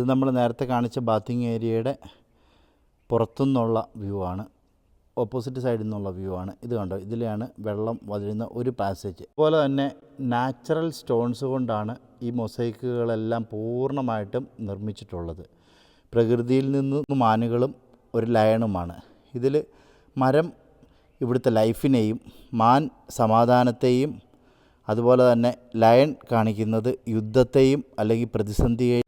ഇത് നമ്മൾ നേരത്തെ കാണിച്ച ബാത്തിങ് ഏരിയയുടെ പുറത്തുനിന്നുള്ള വ്യൂ ആണ്. ഓപ്പോസിറ്റ് സൈഡിൽ നിന്നുള്ള വ്യൂ ആണ്. ഇത് കണ്ടോ, ഇതിലെയാണ് വെള്ളം വരുന്ന ഒരു പാസേജ്. അതുപോലെ തന്നെ നാച്ചുറൽ സ്റ്റോൺസ് കൊണ്ടാണ് ഈ മൊസൈക്കുകളെല്ലാം പൂർണ്ണമായിട്ടും നിർമ്മിച്ചിട്ടുള്ളത്. പ്രകൃതിയിൽ നിന്ന് മാനുകളും ഒരു ലയണുമാണ്. ഇതിൽ മരം ഇവിടുത്തെ ലൈഫിനെയും, മാൻ സമാധാനത്തെയും, അതുപോലെ തന്നെ ലയൺ കാണിക്കുന്നത് യുദ്ധത്തെയും അല്ലെങ്കിൽ പ്രതിസന്ധിയെയും.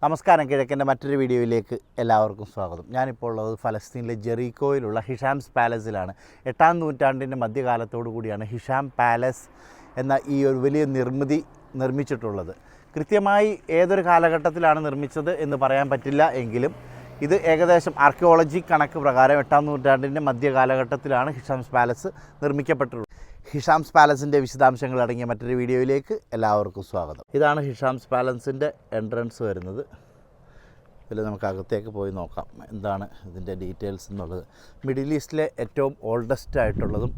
നമസ്കാരം, കിഴക്കൻ്റെ മറ്റൊരു വീഡിയോയിലേക്ക് എല്ലാവർക്കും സ്വാഗതം. ഞാനിപ്പോൾ ഉള്ളത് ഫലസ്തീനിലെ ജെറീക്കോയിലുള്ള ഹിഷാംസ് പാലസിലാണ്. 8-ാം നൂറ്റാണ്ടിൻ്റെ മധ്യകാലത്തോടു കൂടിയാണ് ഹിഷാം പാലസ് എന്ന ഈ ഒരു വലിയ നിർമ്മിതി നിർമ്മിച്ചിട്ടുള്ളത്. കൃത്യമായി ഏതൊരു കാലഘട്ടത്തിലാണ് നിർമ്മിച്ചത് എന്ന് പറയാൻ പറ്റില്ല എങ്കിലും ഇത് ഏകദേശം ആർക്കിയോളജി കണക്ക് പ്രകാരം 8-ാം നൂറ്റാണ്ടിൻ്റെ മധ്യകാലഘട്ടത്തിലാണ് ഹിഷാംസ് പാലസ് നിർമ്മിക്കപ്പെട്ടിട്ടുള്ളത്. ഹിഷാംസ് പാലസിൻ്റെ വിശദാംശങ്ങൾ അടങ്ങിയ മറ്റൊരു വീഡിയോയിലേക്ക് എല്ലാവർക്കും സ്വാഗതം. ഇതാണ് ഹിഷാംസ് പാലസിൻ്റെ എൻട്രൻസ് വരുന്നത്. ഇതിൽ നമുക്ക് അകത്തേക്ക് പോയി നോക്കാം എന്താണ് ഇതിൻ്റെ ഡീറ്റെയിൽസ് എന്നുള്ളത്. മിഡിൽ ഈസ്റ്റിലെ ഏറ്റവും ഓൾഡസ്റ്റ് ആയിട്ടുള്ളതും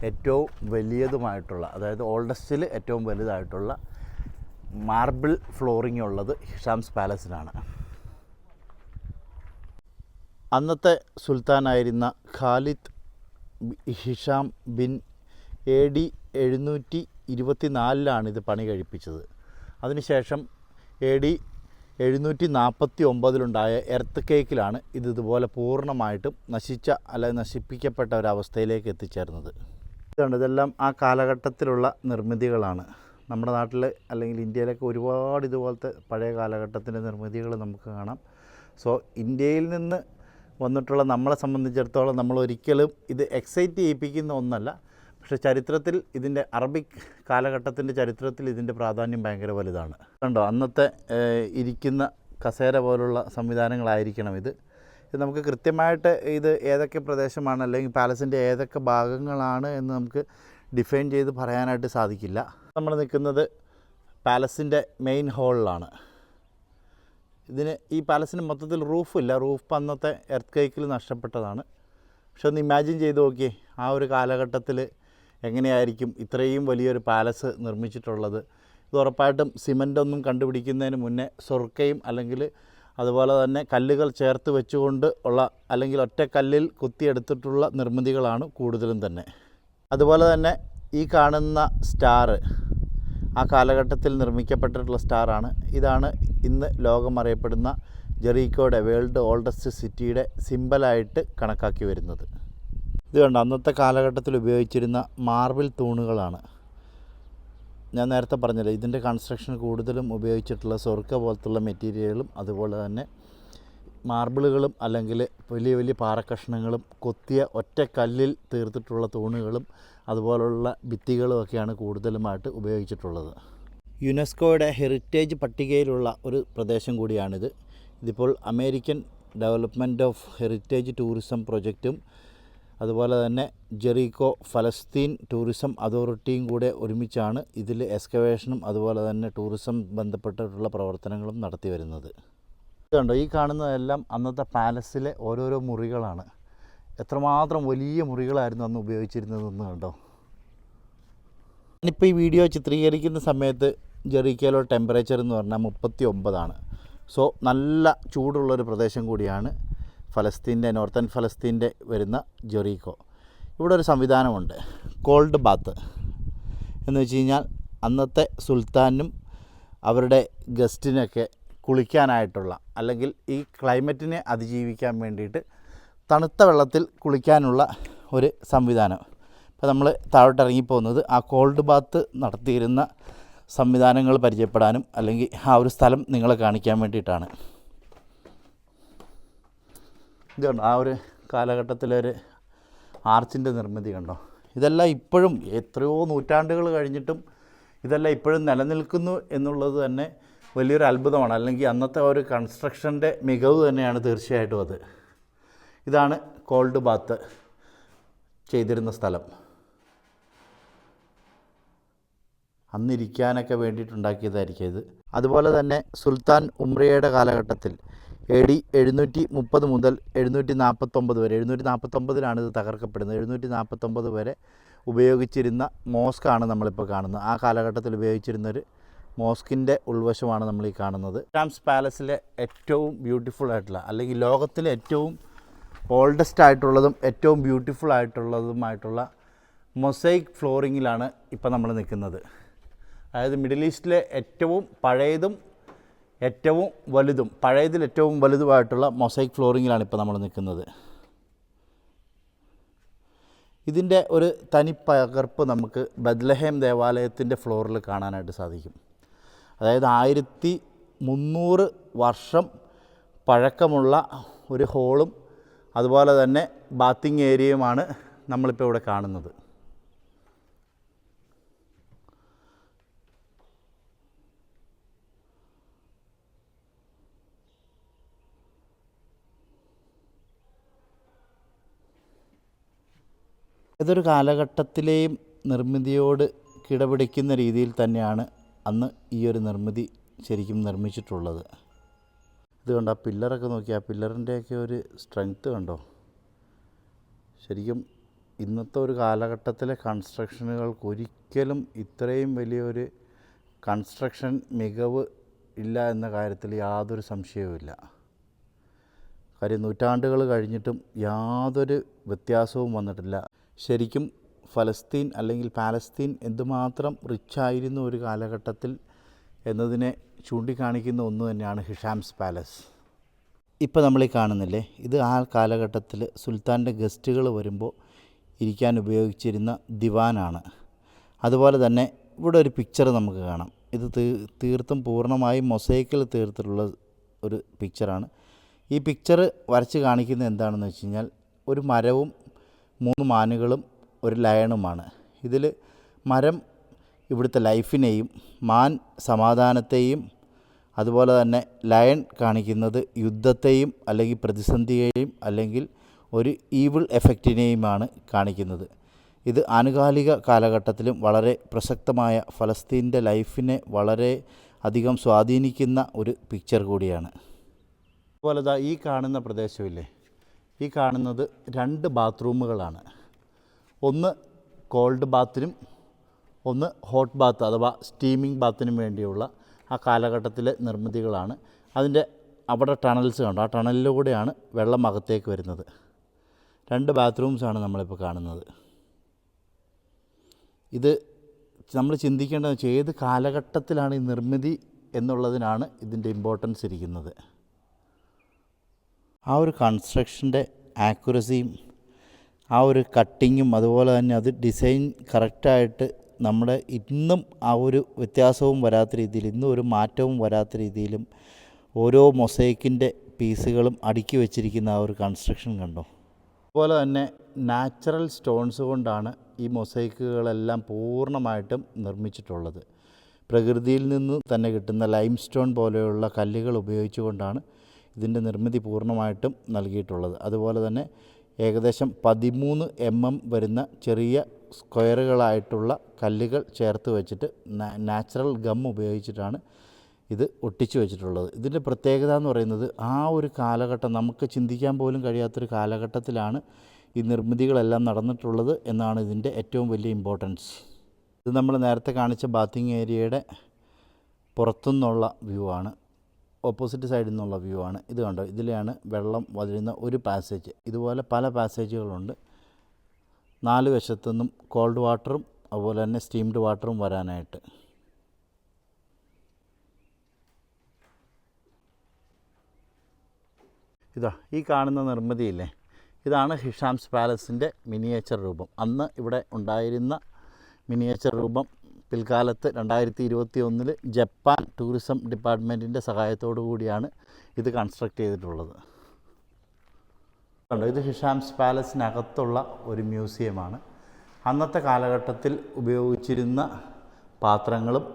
ഏറ്റവും വലിയതുമായിട്ടുള്ള, അതായത് ഓൾഡസ്റ്റിൽ ഏറ്റവും വലുതായിട്ടുള്ള മാർബിൾ ഫ്ലോറിംഗ് ഉള്ളത് ഹിഷാംസ് പാലസിനാണ്. അന്നത്തെ സുൽത്താനായിരുന്ന ഖാലിദ് ഹിഷാം ബിൻ AD 724 ഇത് പണി കഴിപ്പിച്ചത്. അതിനുശേഷം AD 749 എർത്ത് കേക്കിലാണ് ഇതുപോലെ പൂർണ്ണമായിട്ടും നശിപ്പിക്കപ്പെട്ട ഒരവസ്ഥയിലേക്ക് എത്തിച്ചേർന്നത്. ഇതെല്ലാം ആ കാലഘട്ടത്തിലുള്ള നിർമ്മിതികളാണ്. നമ്മുടെ നാട്ടിൽ അല്ലെങ്കിൽ ഇന്ത്യയിലൊക്കെ ഒരുപാട് ഇതുപോലത്തെ പഴയ കാലഘട്ടത്തിൻ്റെ നിർമ്മിതികൾ നമുക്ക് കാണാം. സോ ഇന്ത്യയിൽ നിന്ന് വന്നിട്ടുള്ള നമ്മളെ സംബന്ധിച്ചിടത്തോളം നമ്മൾ ഒരിക്കലും ഇത് എക്സൈറ്റ് ചെയ്യിപ്പിക്കുന്ന ഒന്നല്ല. പക്ഷേ ചരിത്രത്തിൽ ഇതിൻ്റെ അറബിക് കാലഘട്ടത്തിൻ്റെ ചരിത്രത്തിൽ ഇതിൻ്റെ പ്രാധാന്യം ഭയങ്കര വലുതാണ്. കണ്ടോ, അന്നത്തെ ഇരിക്കുന്ന കസേര പോലുള്ള സംവിധാനങ്ങളായിരിക്കണം ഇത്. നമുക്ക് കൃത്യമായിട്ട് ഇത് ഏതൊക്കെ പ്രദേശമാണ് അല്ലെങ്കിൽ പാലസിൻ്റെ ഏതൊക്കെ ഭാഗങ്ങളാണ് എന്ന് നമുക്ക് ഡിഫൈൻ ചെയ്ത് പറയാനായിട്ട് സാധിക്കില്ല. നമ്മൾ നിൽക്കുന്നത് പാലസിൻ്റെ മെയിൻ ഹാളിലാണ്. ഈ പാലസിന് മൊത്തത്തിൽ റൂഫില്ല. റൂഫ് അന്നത്തെ എർത്ത് കേക്കിൽ നഷ്ടപ്പെട്ടതാണ്. പക്ഷെ ഒന്ന് ഇമാജിൻ ചെയ്ത് നോക്കിയേ, ആ ഒരു കാലഘട്ടത്തിൽ എങ്ങനെയായിരിക്കും ഇത്രയും വലിയൊരു പാലസ് നിർമ്മിച്ചിട്ടുള്ളത്. ഇത് ഉറപ്പായിട്ടും സിമൻ്റൊന്നും കണ്ടുപിടിക്കുന്നതിന് മുന്നേ സ്വർക്കയും അല്ലെങ്കിൽ അതുപോലെ തന്നെ കല്ലുകൾ ചേർത്ത് വെച്ചുകൊണ്ട് ഉള്ള അല്ലെങ്കിൽ ഒറ്റക്കല്ലിൽ കുത്തിയെടുത്തിട്ടുള്ള നിർമ്മിതികളാണ് കൂടുതലും തന്നെ. അതുപോലെ തന്നെ ഈ കാണുന്ന സ്റ്റാർ ആ കാലഘട്ടത്തിൽ നിർമ്മിക്കപ്പെട്ടിട്ടുള്ള സ്റ്റാറാണ്. ഇതാണ് ഇന്ന് ലോകം അറിയപ്പെടുന്ന ജെറീക്കോയുടെ വേൾഡ് ഓൾഡസ്റ്റ് സിറ്റിയുടെ സിമ്പലായിട്ട് കണക്കാക്കി വരുന്നത്. ഇത് കണ്ടോ, അന്നത്തെ കാലഘട്ടത്തിൽ ഉപയോഗിച്ചിരുന്ന മാർബിൾ തൂണുകളാണ്. ഞാൻ നേരത്തെ പറഞ്ഞല്ലോ, ഇതിൻ്റെ കൺസ്ട്രക്ഷൻ കൂടുതലും ഉപയോഗിച്ചിട്ടുള്ള സ്വർക്ക പോലത്തുള്ള മെറ്റീരിയലുകളും അതുപോലെ തന്നെ മാർബിളുകളും അല്ലെങ്കിൽ വലിയ വലിയ പാറക്കഷ്ണങ്ങളും കൊത്തിയ ഒറ്റ കല്ലിൽ തീർത്തിട്ടുള്ള തൂണുകളും അതുപോലുള്ള ഭിത്തികളും ഒക്കെയാണ് കൂടുതലുമായിട്ട് ഉപയോഗിച്ചിട്ടുള്ളത്. യുനെസ്കോയുടെ ഹെറിറ്റേജ് പട്ടികയിലുള്ള ഒരു പ്രദേശം കൂടിയാണിത്. ഇതിപ്പോൾ American development of heritage tourism പ്രൊജക്റ്റും അതുപോലെ തന്നെ ജെറീക്കോ ഫലസ്തീൻ ടൂറിസം അതോറിറ്റിയും കൂടെ ഒരുമിച്ചാണ് ഇതിൽ എക്സ്കവേഷനും അതുപോലെ തന്നെ ടൂറിസം ബന്ധപ്പെട്ടിട്ടുള്ള പ്രവർത്തനങ്ങളും നടത്തി വരുന്നത്. കണ്ടോ, ഈ കാണുന്നതെല്ലാം അന്നത്തെ പാലസിലെ ഓരോരോ മുറികളാണ്. എത്രമാത്രം വലിയ മുറികളായിരുന്നു അന്ന് ഉപയോഗിച്ചിരുന്നതെന്ന് കണ്ടോ. ഞാനിപ്പോൾ ഈ വീഡിയോ ചിത്രീകരിക്കുന്ന സമയത്ത് ജെറീക്കോയിലെ ടെമ്പറേച്ചർ എന്ന് പറഞ്ഞാൽ 39. സോ നല്ല ചൂടുള്ളൊരു പ്രദേശം കൂടിയാണ് ഫലസ്തീൻ്റെ നോർത്തേൺ ഫലസ്തീൻ്റെ വരുന്ന ജെറീക്കോ. ഇവിടെ ഒരു സംവിധാനമുണ്ട്, കോൾഡ് ബാത്ത് എന്ന് വെച്ച് കഴിഞ്ഞാൽ അന്നത്തെ സുൽത്താനും അവരുടെ ഗസ്റ്റിനൊക്കെ കുളിക്കാനായിട്ടുള്ള അല്ലെങ്കിൽ ഈ ക്ലൈമറ്റിനെ അതിജീവിക്കാൻ വേണ്ടിയിട്ട് തണുത്ത വെള്ളത്തിൽ കുളിക്കാനുള്ള ഒരു സംവിധാനം. ഇപ്പോൾ നമ്മൾ താഴോട്ടിറങ്ങിപ്പോകുന്നത് ആ കോൾഡ് ബാത്ത് നടത്തിയിരുന്ന സംവിധാനങ്ങൾ പരിചയപ്പെടാനും അല്ലെങ്കിൽ ആ ഒരു സ്ഥലം നിങ്ങളെ കാണിക്കാൻ വേണ്ടിയിട്ടാണ്. ഇത് കണ്ടോ, ആ ഒരു കാലഘട്ടത്തിലൊരു ആർച്ചിൻ്റെ നിർമ്മിതി കണ്ടോ. ഇതെല്ലാം ഇപ്പോഴും എത്രയോ നൂറ്റാണ്ടുകൾ കഴിഞ്ഞിട്ടും ഇതെല്ലാം ഇപ്പോഴും നിലനിൽക്കുന്നു എന്നുള്ളത് തന്നെ വലിയൊരു അത്ഭുതമാണ്. അല്ലെങ്കിൽ അന്നത്തെ ഒരു കൺസ്ട്രക്ഷൻ്റെ മികവ് തന്നെയാണ് തീർച്ചയായിട്ടും അത്. ഇതാണ് കോൾഡ് ബാത്ത് ചെയ്തിരുന്ന സ്ഥലം. അന്നിരിക്കാനൊക്കെ വേണ്ടിയിട്ടുണ്ടാക്കിയതായിരിക്കും ഇത്. അതുപോലെ തന്നെ സുൽത്താൻ ഉംറയുടെ കാലഘട്ടത്തിൽ AD 730 മുതൽ 749 വരെ, 749 ഇത് തകർക്കപ്പെടുന്നത്. 749 വരെ ഉപയോഗിച്ചിരുന്ന മോസ്കാണ് നമ്മളിപ്പോൾ കാണുന്നത്. ആ കാലഘട്ടത്തിൽ ഉപയോഗിച്ചിരുന്നൊരു മോസ്കിൻ്റെ ഉൾവശമാണ് നമ്മൾ ഈ കാണുന്നത്. ഹിഷാംസ് പാലസിലെ ഏറ്റവും ബ്യൂട്ടിഫുൾ ആയിട്ടുള്ള, അല്ലെങ്കിൽ ലോകത്തിലെ ഏറ്റവും ഓൾഡസ്റ്റ് ആയിട്ടുള്ളതും ഏറ്റവും ബ്യൂട്ടിഫുൾ ആയിട്ടുള്ളതുമായിട്ടുള്ള മൊസൈക്ക് ഫ്ലോറിങ്ങിലാണ് ഇപ്പോൾ നമ്മൾ നിൽക്കുന്നത്. അതായത് മിഡിൽ ഈസ്റ്റിലെ ഏറ്റവും പഴയതും ഏറ്റവും വലുതും, പഴയതിൽ ഏറ്റവും വലുതുമായിട്ടുള്ള മൊസൈക്ക് ഫ്ലോറിങ്ങിലാണ് ഇപ്പോൾ നമ്മൾ നിൽക്കുന്നത്. ഇതിൻ്റെ ഒരു തനിപ്പകർപ്പ് നമുക്ക് ബത്ലഹേം ദേവാലയത്തിൻ്റെ ഫ്ലോറിൽ കാണാനായിട്ട് സാധിക്കും. അതായത് 1300 വർഷം പഴക്കമുള്ള ഒരു ഹോളും അതുപോലെ തന്നെ ബാത്തിങ് ഏരിയയുമാണ് നമ്മളിപ്പോൾ ഇവിടെ കാണുന്നത്. ഏതൊരു കാലഘട്ടത്തിലെയും നിർമ്മിതിയോട് കിടപിടിക്കുന്ന രീതിയിൽ തന്നെയാണ് അന്ന് ഈ ഒരു നിർമ്മിതി ശരിക്കും നിർമ്മിച്ചിട്ടുള്ളത്. ഇതുകൊണ്ട് ആ പില്ലറൊക്കെ നോക്കി, ആ പില്ലറിൻ്റെയൊക്കെ ഒരു സ്ട്രെങ്ത്ത് കണ്ടോ. ശരിക്കും ഇന്നത്തെ ഒരു കാലഘട്ടത്തിലെ കൺസ്ട്രക്ഷനുകൾക്ക് ഒരിക്കലും ഇത്രയും വലിയൊരു കൺസ്ട്രക്ഷൻ മികവ് ഇല്ല എന്ന കാര്യത്തിൽ യാതൊരു സംശയവുമില്ല. കാര്യം നൂറ്റാണ്ടുകൾ കഴിഞ്ഞിട്ടും യാതൊരു വ്യത്യാസവും വന്നിട്ടില്ല. ശരിക്കും ഫലസ്തീൻ അല്ലെങ്കിൽ പാലസ്തീൻ എന്തുമാത്രം റിച്ചായിരുന്നു ഒരു കാലഘട്ടത്തിൽ എന്നതിനെ ചൂണ്ടിക്കാണിക്കുന്ന ഒന്ന് തന്നെയാണ് ഹിഷാംസ് പാലസ്. ഇപ്പോൾ നമ്മളീ കാണുന്നില്ലേ, ഇത് ആ കാലഘട്ടത്തിൽ സുൽത്താൻ്റെ ഗസ്റ്റുകൾ വരുമ്പോൾ ഇരിക്കാൻ ഉപയോഗിച്ചിരുന്ന ദിവാനാണ്. അതുപോലെ തന്നെ ഇവിടെ ഒരു പിക്ചർ നമുക്ക് കാണാം. ഇത് തീർത്തും പൂർണ്ണമായും മൊസൈക്കിൽ തീർത്തിട്ടുള്ള ഒരു പിക്ചറാണ്. ഈ പിക്ചർ വരച്ച് കാണിക്കുന്നത് എന്താണെന്ന് വെച്ച് കഴിഞ്ഞാൽ ഒരു മരവും 3 മാനുകളും ഒരു ലയണുമാണ്. ഇതിൽ മരം ഇവിടുത്തെ ലൈഫിനെയും മാൻ സമാധാനത്തെയും അതുപോലെ തന്നെ ലയൺ കാണിക്കുന്നത് യുദ്ധത്തെയും അല്ലെങ്കിൽ പ്രതിസന്ധിയെയും അല്ലെങ്കിൽ ഒരു ഈവിൾ എഫക്റ്റിനെയുമാണ് കാണിക്കുന്നത്. ഇത് ആനുകാലിക കാലഘട്ടത്തിലും വളരെ പ്രസക്തമായ ഫലസ്തീൻ്റെ ലൈഫിനെ വളരെ അധികം സ്വാധീനിക്കുന്ന ഒരു പിക്ചർ കൂടിയാണ്. അതുപോലെ ഈ കാണുന്ന പ്രദേശമില്ലേ, ഈ കാണുന്നത് 2 ബാത്റൂമുകളാണ്. ഒന്ന് കോൾഡ് ബാത്തിനും ഒന്ന് ഹോട്ട് ബാത്ത് അഥവാ സ്റ്റീമിംഗ് ബാത്തിനും വേണ്ടിയുള്ള ആ കാലഘട്ടത്തിലെ നിർമ്മിതികളാണ്. അതിൻ്റെ അവിടെ ടണൽസ് കണ്ടോ, ആ ടണലിലൂടെയാണ് വെള്ളം അകത്തേക്ക് വരുന്നത്. 2 ബാത്റൂംസാണ് നമ്മളിപ്പോൾ കാണുന്നത്. ഇത് നമ്മൾ ചിന്തിക്കേണ്ടതെന്ന് വെച്ചാൽ ഏത് കാലഘട്ടത്തിലാണ് ഈ നിർമ്മിതി എന്നുള്ളതിനാണ് ഇതിൻ്റെ ഇമ്പോർട്ടൻസ് ഇരിക്കുന്നത്. ആ ഒരു കൺസ്ട്രക്ഷൻ്റെ ആക്യുറസിയും ആ ഒരു കട്ടിങ്ങും അതുപോലെ തന്നെ അത് ഡിസൈൻ കറക്റ്റായിട്ട് നമ്മുടെ ഇന്നും ആ ഒരു വ്യത്യാസവും വരാത്ത രീതിയിൽ, ഇന്നും ഒരു മാറ്റവും വരാത്ത രീതിയിലും ഓരോ മൊസൈക്കിൻ്റെ പീസുകളും അടുക്കി വെച്ചിരിക്കുന്ന ആ ഒരു കൺസ്ട്രക്ഷൻ കണ്ടോ. അതുപോലെ തന്നെ നാച്ചുറൽ സ്റ്റോൺസ് കൊണ്ടാണ് ഈ മൊസൈക്കുകളെല്ലാം പൂർണ്ണമായിട്ടും നിർമ്മിച്ചിട്ടുള്ളത്. പ്രകൃതിയിൽ നിന്ന് തന്നെ കിട്ടുന്ന ലൈം സ്റ്റോൺ പോലെയുള്ള കല്ലുകൾ ഉപയോഗിച്ചുകൊണ്ടാണ് ഇതിൻ്റെ നിർമ്മിതി പൂർണ്ണമായിട്ടും നൽകിയിട്ടുള്ളത്. അതുപോലെ തന്നെ ഏകദേശം 13 mm വരുന്ന ചെറിയ സ്ക്വയറുകളായിട്ടുള്ള കല്ലുകൾ ചേർത്ത് വെച്ചിട്ട് നാച്ചുറൽ ഗം ഉപയോഗിച്ചിട്ടാണ് ഇത് ഒട്ടിച്ചു വെച്ചിട്ടുള്ളത്. ഇതിൻ്റെ പ്രത്യേകത എന്ന് പറയുന്നത് ആ ഒരു കാലഘട്ടം നമുക്ക് ചിന്തിക്കാൻ പോലും കഴിയാത്തൊരു കാലഘട്ടത്തിലാണ് ഈ നിർമ്മിതികളെല്ലാം നടന്നിട്ടുള്ളത് എന്നാണ് ഇതിൻ്റെ ഏറ്റവും വലിയ ഇമ്പോർട്ടൻസ്. ഇത് നമ്മൾ നേരത്തെ കാണിച്ച ബാത്തിങ് ഏരിയയുടെ പുറത്തുനിന്നുള്ള വ്യൂ ആണ്, ഓപ്പോസിറ്റ് സൈഡിൽ നിന്നുള്ള വ്യൂ ആണ്. ഇത് കണ്ടോ, ഇതിലെയാണ് വെള്ളം വരുന്ന ഒരു പാസേജ്. ഇതുപോലെ പല പാസേജുകളുണ്ട്. 4 വശത്തു നിന്നും കോൾഡ് വാട്ടറും അതുപോലെ തന്നെ സ്റ്റീംഡ് വാട്ടറും വരാനായിട്ട്. ഇതാ ഈ കാണുന്ന നിർമ്മിതിയില്ലേ, ഇതാണ് ഹിഷാംസ് പാലസിൻ്റെ മിനിയേച്ചർ രൂപം. അന്ന് ഇവിടെ ഉണ്ടായിരുന്ന മിനിയേച്ചർ രൂപം പിൽക്കാലത്ത് 2021 ജപ്പാൻ ടൂറിസം ഡിപ്പാർട്ട്മെൻറ്റിൻ്റെ സഹായത്തോടു കൂടിയാണ് ഇത് കൺസ്ട്രക്റ്റ് ചെയ്തിട്ടുള്ളത്. കണ്ടോ, ഇത് ഹിഷാംസ് പാലസിനകത്തുള്ള ഒരു മ്യൂസിയമാണ്. അന്നത്തെ കാലഘട്ടത്തിൽ ഉപയോഗിച്ചിരുന്ന പാത്രങ്ങളും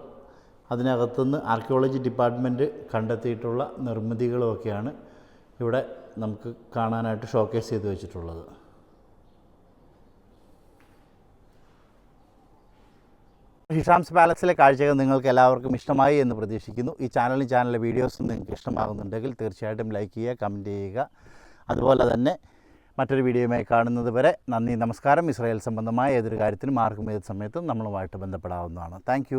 അതിനകത്തുനിന്ന് ആർക്കിയോളജി ഡിപ്പാർട്ട്മെൻറ്റ് കണ്ടെത്തിയിട്ടുള്ള നിർമ്മിതികളുമൊക്കെയാണ് ഇവിടെ നമുക്ക് കാണാനായിട്ട് ഷോക്കേസ് ചെയ്ത് വെച്ചിട്ടുള്ളത്. ഹിഷാംസ് പാലസിലെ കാഴ്ചകൾ നിങ്ങൾക്ക് എല്ലാവർക്കും ഇഷ്ടമായി എന്ന് പ്രതീക്ഷിക്കുന്നു. ഈ ചാനലിലെ വീഡിയോസ് നിങ്ങൾക്ക് ഇഷ്ടമാകുന്നുണ്ടെങ്കിൽ തീർച്ചയായിട്ടും ലൈക്ക് ചെയ്യുക, കമൻറ്റ് ചെയ്യുക. അതുപോലെ തന്നെ മറ്റൊരു വീഡിയോയുമായി കാണുന്നത് വരെ നന്ദി, നമസ്കാരം. ഇസ്രായേൽ സംബന്ധമായ ഏതൊരു കാര്യത്തിനും ആർക്കും ഏത് സമയത്തും നമ്മളുമായിട്ട് ബന്ധപ്പെടാവുന്നതാണ്. താങ്ക്